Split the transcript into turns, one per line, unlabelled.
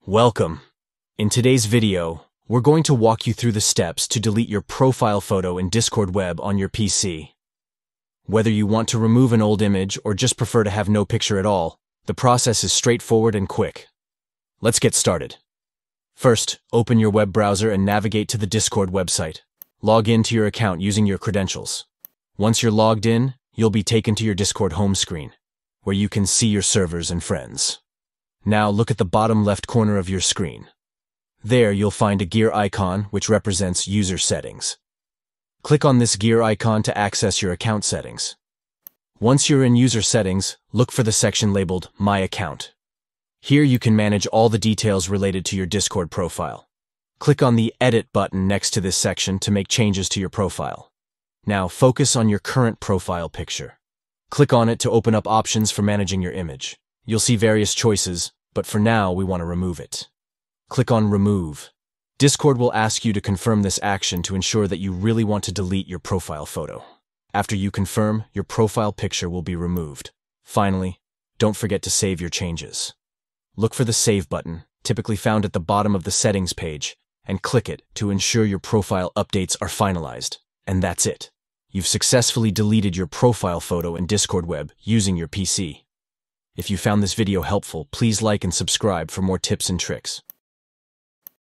Welcome. In today's video, we're going to walk you through the steps to delete your profile photo in Discord web on your PC. Whether you want to remove an old image or just prefer to have no picture at all, the process is straightforward and quick. Let's get started. First, open your web browser and navigate to the Discord website. Log in to your account using your credentials. Once you're logged in, you'll be taken to your Discord home screen, where you can see your servers and friends. Now look at the bottom left corner of your screen. There you'll find a gear icon which represents user settings. Click on this gear icon to access your account settings. Once you're in user settings, look for the section labeled My Account. Here you can manage all the details related to your Discord profile. Click on the Edit button next to this section to make changes to your profile. Now focus on your current profile picture. Click on it to open up options for managing your image. You'll see various choices, but for now we want to remove it. Click on Remove. Discord will ask you to confirm this action to ensure that you really want to delete your profile photo. After you confirm, your profile picture will be removed. Finally, don't forget to save your changes. Look for the Save button, typically found at the bottom of the settings page, and click it to ensure your profile updates are finalized. And that's it. You've successfully deleted your profile photo in Discord web using your PC. If you found this video helpful, please like and subscribe for more tips and tricks.